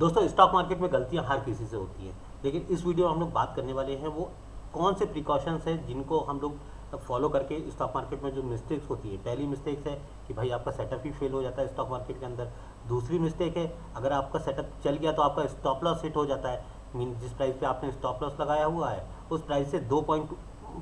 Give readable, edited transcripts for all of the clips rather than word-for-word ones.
दोस्तों stock market में गलतियां हर किसी से होती हैं, लेकिन इस वीडियो में हम लोग बात करने वाले हैं वो कौन से प्रिकॉशंस हैं जिनको हम लोग फॉलो करके स्टॉक मार्केट में जो मिस्टेक्स होती है। पहली मिस्टेक्स है कि भाई आपका सेटअप ही फेल हो जाता है स्टॉक मार्केट के अंदर। दूसरी मिस्टेक है अगर आपका सेटअप चल गया तो आपका स्टॉप लॉस हिट हो जाता है। मीन जिस प्राइस पे आपने स्टॉप लॉस लगाया हुआ है उस प्राइस से 2 पॉइंट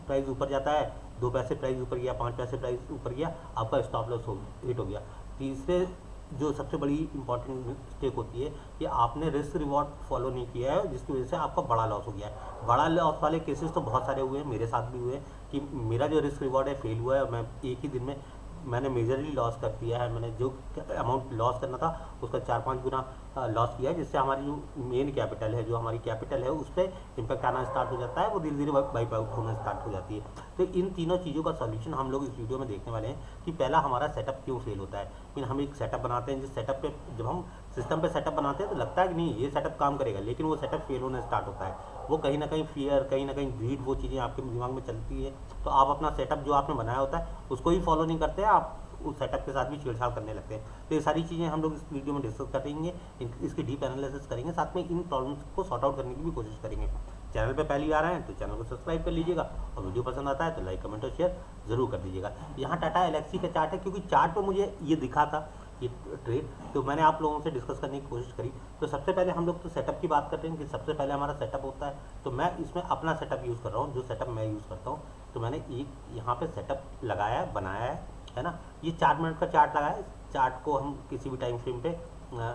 प्राइस ऊपर जाता है, 2 पैसे प्राइस ऊपर गया, 5 पैसे प्राइस ऊपर गया, आपका स्टॉप लॉस हिट हो गया। तीसरे जो सबसे बड़ी इंपॉर्टेंट मिस्टेक होती है कि आपने रिस्क रिवॉर्ड फॉलो नहीं किया है, जिसकी वजह से आपका बड़ा लॉस हो गया है। बड़ा लॉस वाले केसेस तो बहुत सारे हुए हैं, मेरे साथ भी हुए हैं कि मेरा जो रिस्क रिवॉर्ड है फेल हुआ है और मैं एक ही दिन में मैंने मेजरली लॉस कर दिया है। मैंने जो अमाउंट लॉस करना था उसका 4-5 गुना लॉस किया है, जिससे हमारी जो मेन कैपिटल है, जो हमारी कैपिटल है, उस पर इम्पैक्ट आना स्टार्ट हो जाता है, वो धीरे धीरे वाइप आउट होना स्टार्ट हो जाती है। तो इन तीनों चीज़ों का सॉल्यूशन हम लोग इस वीडियो में देखने वाले हैं कि पहला हमारा सेटअप क्यों फेल होता है। फिर हम एक सेटअप बनाते हैं, जिस सेटअप पे जब हम सिस्टम पे सेटअप बनाते हैं तो लगता है कि नहीं ये सेटअप काम करेगा, लेकिन वो सेटअप फेल होना स्टार्ट होता है। वो कहीं ना कहीं फियर, कहीं ना कहीं ग्रीड, वो चीज़ें आपके दिमाग में चलती है, तो आप अपना सेटअप जो आपने बनाया होता है उसको ही फॉलो नहीं करते, आप उस सेटअप के साथ भी छेड़छाड़ करने लगते हैं। तो ये सारी चीज़ें हम लोग इस वीडियो में डिस्कस करेंगे, इसकी डीप एनालिसिस करेंगे, साथ में इन प्रॉब्लम्स को सॉर्ट आउट करने की भी कोशिश करेंगे। चैनल पे पहली आ रहे हैं तो चैनल को सब्सक्राइब कर लीजिएगा, और वीडियो पसंद आता है तो लाइक, कमेंट और शेयर जरूर कर दीजिएगा। यहाँ टाटा एलेक्सी का चार्ट है, क्योंकि चार्ट पे मुझे ये दिखा था ये ट्रेड, तो मैंने आप लोगों से डिस्कस करने की कोशिश करी। तो सबसे पहले हम लोग तो सेटअप की बात करते हैं कि सबसे पहले हमारा सेटअप होता है, तो मैं इसमें अपना सेटअप यूज़ कर रहा हूँ, जो सेटअप मैं यूज़ करता हूँ। तो मैंने एक यहाँ पे सेटअप लगाया है, बनाया है ना। ये 4 मिनट का चार्ट लगा है, इस चार्ट को हम किसी भी टाइम फ्रेम पे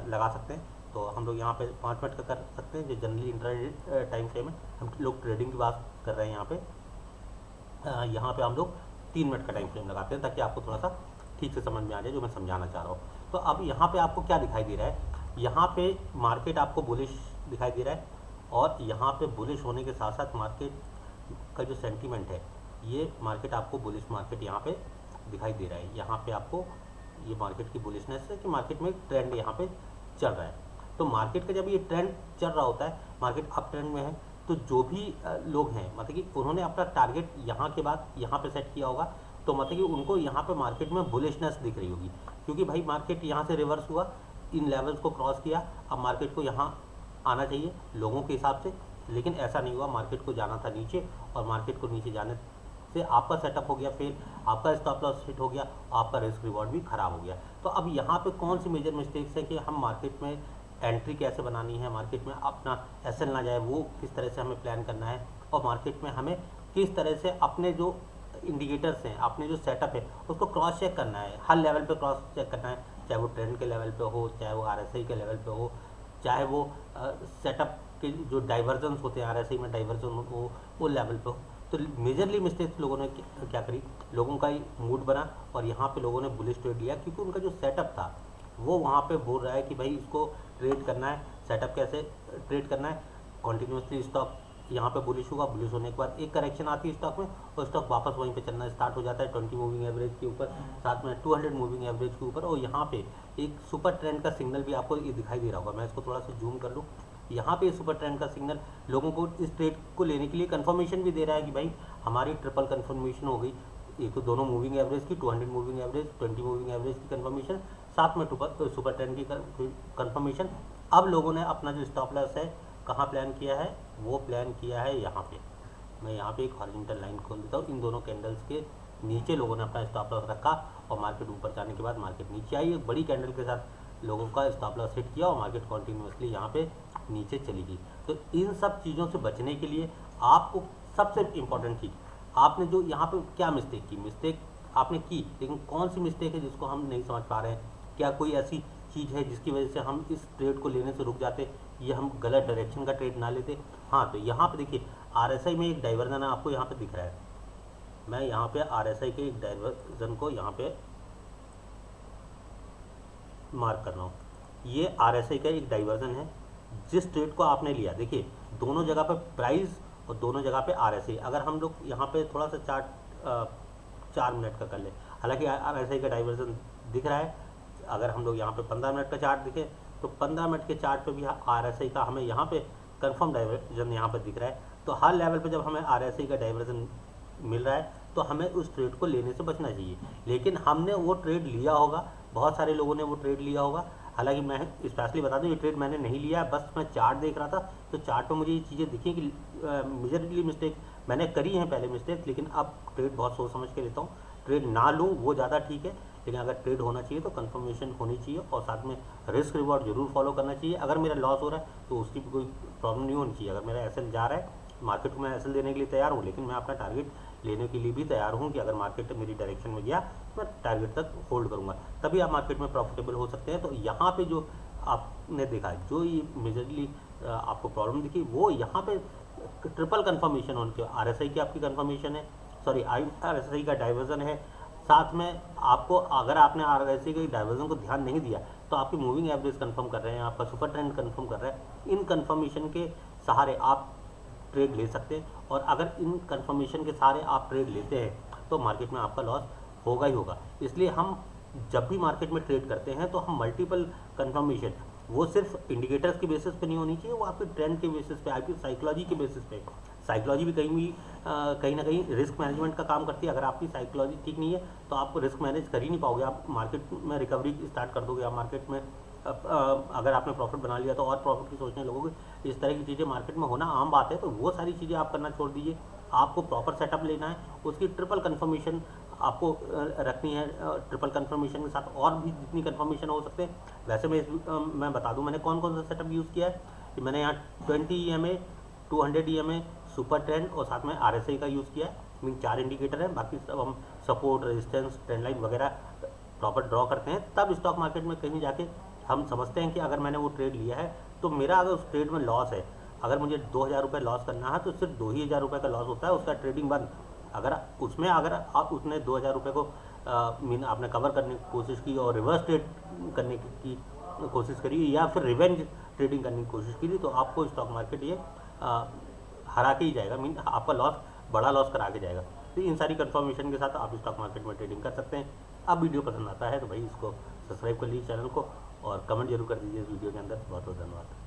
लगा सकते हैं। तो हम लोग यहाँ पे 5 मिनट का कर सकते हैं, जो जनरली इंट्राडे टाइम फ्रेम है। हम लोग ट्रेडिंग की बात कर रहे हैं यहाँ पे। यहाँ पे हम लोग 3 मिनट का टाइम फ्रेम लगाते हैं, ताकि आपको थोड़ा सा ठीक से समझ में आ जाए जो मैं समझाना चाह रहा हूँ। तो अब यहाँ पे आपको क्या दिखाई दे रहा है, यहाँ पे मार्केट आपको बुलिश दिखाई दे रहा है, और यहाँ पे बुलिश होने के साथ साथ मार्केट का जो सेंटीमेंट है, ये मार्केट आपको बुलिश मार्केट यहाँ पे दिखाई दे रहा है। यहाँ पे आपको ये मार्केट की बुलिशनेस है कि मार्केट में एक ट्रेंड यहाँ पे चल रहा है। तो मार्केट का जब ये ट्रेंड चल रहा होता है, मार्केट अप ट्रेंड में है, तो जो भी लोग हैं, मतलब कि उन्होंने अपना टारगेट यहाँ के बाद यहाँ पे सेट किया होगा, तो मतलब कि उनको यहाँ पे मार्केट में बुलिशनेस दिख रही होगी, क्योंकि भाई मार्केट यहाँ से रिवर्स हुआ, इन लेवल्स को क्रॉस किया, अब मार्केट को यहाँ आना चाहिए लोगों के हिसाब से, लेकिन ऐसा नहीं हुआ। मार्केट को जाना था नीचे, और मार्केट को नीचे जाने से आपका सेटअप हो गया फेल, आपका स्टॉप लॉस हिट हो गया, आपका रिस्क रिवॉर्ड भी खराब हो गया। तो अब यहाँ पे कौन सी मेजर मिस्टेक्स है कि हम मार्केट में एंट्री कैसे बनानी है, मार्केट में अपना एसएल ना जाए वो किस तरह से हमें प्लान करना है, और मार्केट में हमें किस तरह से अपने जो इंडिकेटर्स हैं, अपने जो सेटअप है, उसको क्रॉस चेक करना है, हर लेवल पे क्रॉस चेक करना है, चाहे वो ट्रेंड के लेवल पे हो, चाहे वो आरएसआई के लेवल पे हो, चाहे वो सेटअप के जो डाइवर्जन्स होते हैं आरएसआई में डाइवर्जन हो वो लेवल पे हो। तो मेजरली मिस्टेक्स लोगों ने क्या करी, लोगों का ही मूड बना और यहाँ पे लोगों ने बुलिश ट्रेड लिया, क्योंकि उनका जो सेटअप था वो वहाँ पे बोल रहा है कि भाई इसको ट्रेड करना है। सेटअप कैसे ट्रेड करना है, कॉन्टीन्यूसली स्टॉक यहाँ पे बुलिश होगा, बुलिश होने के बाद एक करेक्शन आती है स्टॉक में, और स्टॉक वापस वहीं पे चलना स्टार्ट हो जाता है 20 मूविंग एवरेज के ऊपर, साथ में 200 मूविंग एवरेज के ऊपर, और यहाँ पे एक सुपर ट्रेंड का सिग्नल भी आपको ये दिखाई दे रहा होगा। मैं इसको थोड़ा सा जूम कर लूँ, यहाँ पे सुपर ट्रेंड का सिग्नल लोगों को इस ट्रेड को लेने के लिए कंफर्मेशन भी दे रहा है कि भाई हमारी ट्रिपल कंफर्मेशन हो गई। एक तो दोनों मूविंग एवरेज की, 200 मूविंग एवरेज, 20 मूविंग एवरेज की कंफर्मेशन, साथ में सुपर ट्रेंड की कंफर्मेशन। अब लोगों ने अपना जो स्टॉप लॉस है कहाँ प्लान किया है, वो प्लान किया है यहाँ पे। मैं यहाँ पे एक हॉरिजॉन्टल लाइन खोल देता हूँ, इन दोनों कैंडल्स के नीचे लोगों ने अपना स्टॉप लॉस रखा, और मार्केट ऊपर जाने के बाद मार्केट नीचे आई, एक बड़ी कैंडल के साथ लोगों का स्टॉप लॉस हिट किया, और मार्केट कॉन्टीन्यूसली यहाँ पे नीचे चली गई। तो इन सब चीज़ों से बचने के लिए आपको सबसे इम्पोर्टेंट चीज़, आपने जो यहाँ पे क्या मिस्टेक की, मिस्टेक आपने की, लेकिन कौन सी मिस्टेक है जिसको हम नहीं समझ पा रहे हैं। क्या कोई ऐसी चीज़ है जिसकी वजह से हम इस ट्रेड को लेने से रुक जाते, ये हम गलत डायरेक्शन का ट्रेड ना लेते। हाँ, तो यहाँ पे देखिए आरएसआई में एक डाइवर्जन है, आपको यहाँ पे दिख रहा है। मैं यहाँ पे आरएसआई के एक डाइवर्जन को यहाँ पे मार्क कर रहा हूँ। ये आरएसआई का एक डाइवर्जन है, जिस ट्रेड को आपने लिया, देखिए दोनों जगह पे प्राइस और दोनों जगह पे आरएसआई। अगर हम लोग यहाँ पे थोड़ा सा चार्ट 4 मिनट का कर ले, हालांकि आरएसआई का डाइवर्जन दिख रहा है। अगर हम लोग यहाँ पे 15 मिनट का चार्ट दिखे, तो 15 मिनट के चार्ट पे भी आरएसआई का हमें यहाँ पे कंफर्म डाइवर्जन यहाँ पे दिख रहा है। तो हर लेवल पे जब हमें आरएसआई का डाइवर्जन मिल रहा है, तो हमें उस ट्रेड को लेने से बचना चाहिए। लेकिन हमने वो ट्रेड लिया होगा, बहुत सारे लोगों ने वो ट्रेड लिया होगा, हालांकि मैं स्पेशली बता दूं, ये ट्रेड मैंने नहीं लिया, बस मैं चार्ट देख रहा था, तो चार्ट में मुझे ये चीज़ें दिखी कि मेजरली मिस्टेक मैंने करी हैं पहले मिस्टेक, लेकिन अब ट्रेड बहुत सोच समझ के लेता हूँ। ट्रेड ना लूँ वो ज़्यादा ठीक है, लेकिन अगर ट्रेड होना चाहिए तो कंफर्मेशन होनी चाहिए और साथ में रिस्क रिवॉर्ड जरूर फॉलो करना चाहिए। अगर मेरा लॉस हो रहा है तो उसकी भी कोई प्रॉब्लम नहीं होनी चाहिए। अगर मेरा एसएल जा रहा है, मार्केट को मैं एसएल देने के लिए तैयार हूँ, लेकिन मैं अपना टारगेट लेने के लिए भी तैयार हूँ कि अगर मार्केट मेरी डायरेक्शन में गया मैं टारगेट तक होल्ड करूँगा, तभी आप मार्केट में प्रॉफिटेबल हो सकते हैं। तो यहाँ पे जो आपने देखा, जो ये मेजरली आपको प्रॉब्लम दिखी, वो यहाँ पे ट्रिपल कंफर्मेशन उनके आरएसआई की आपकी कंफर्मेशन है, सॉरी आरएसआई का डाइवर्जन है, साथ में आपको अगर आपने आरएसआई के डाइवर्जन को ध्यान नहीं दिया तो आपकी मूविंग एवरेज कंफर्म कर रहे हैं, आपका सुपर ट्रेंड कंफर्म कर रहे हैं। इन कंफर्मेशन के सहारे आप ट्रेड ले सकते हैं, और अगर इन कंफर्मेशन के सहारे आप ट्रेड लेते हैं तो मार्केट में आपका लॉस होगा ही होगा। इसलिए हम जब भी मार्केट में ट्रेड करते हैं तो हम मल्टीपल कंफर्मेशन, वो सिर्फ इंडिकेटर्स के बेसिस पे नहीं होनी चाहिए, वो आपके ट्रेंड के बेसिस पे, आपकी साइकोलॉजी के बेसिस पे। साइकोलॉजी भी कहीं ना कहीं रिस्क मैनेजमेंट का काम करती है। अगर आपकी साइकोलॉजी ठीक नहीं है तो आप रिस्क मैनेज कर ही नहीं पाओगे, आप मार्केट में रिकवरी स्टार्ट कर दोगे, आप मार्केट में अगर आपने प्रॉफिट बना लिया तो और प्रॉफिट की सोचने लगोगे। इस तरह की चीज़ें मार्केट में होना आम बात है, तो वो सारी चीज़ें आप करना छोड़ दीजिए। आपको प्रॉपर सेटअप लेना है, उसकी ट्रिपल कंफर्मेशन आपको रखनी है। ट्रिपल कंफर्मेशन के साथ और भी जितनी कंफर्मेशन हो सकते हैं। वैसे मैं बता दूं मैंने कौन कौन सा सेटअप यूज़ किया है कि मैंने यहाँ 20 EMA, 200 EMA, सुपर ट्रेंड और साथ में RSI का यूज़ किया है। मीन 4 इंडिकेटर हैं, बाकी सब हम सपोर्ट, रेजिस्टेंस, ट्रेंड लाइन वगैरह प्रॉपर ड्रॉ करते हैं। तब स्टॉक मार्केट में कहीं जाके हम समझते हैं कि अगर मैंने वो ट्रेड लिया है तो मेरा अगर उस ट्रेड में लॉस है, अगर मुझे 2000 रुपये लॉस करना है तो सिर्फ 2,000 रुपये का लॉस होता है, उसका ट्रेडिंग बंद। अगर आप उसने 2000 रुपये को मीन आपने कवर करने की कोशिश की और रिवर्स ट्रेड करने की कोशिश करी, या फिर रिवेंज ट्रेडिंग करने की कोशिश की, तो आपको स्टॉक मार्केट ये हरा के ही जाएगा, मीन आपका लॉस, बड़ा लॉस करा के जाएगा। तो इन सारी कंफर्मेशन के साथ आप स्टॉक मार्केट में ट्रेडिंग कर सकते हैं। अब वीडियो पसंद आता है तो भाई इसको सब्सक्राइब कर लीजिए चैनल को, और कमेंट जरूर कर दीजिए इस वीडियो के अंदर। बहुत बहुत धन्यवाद।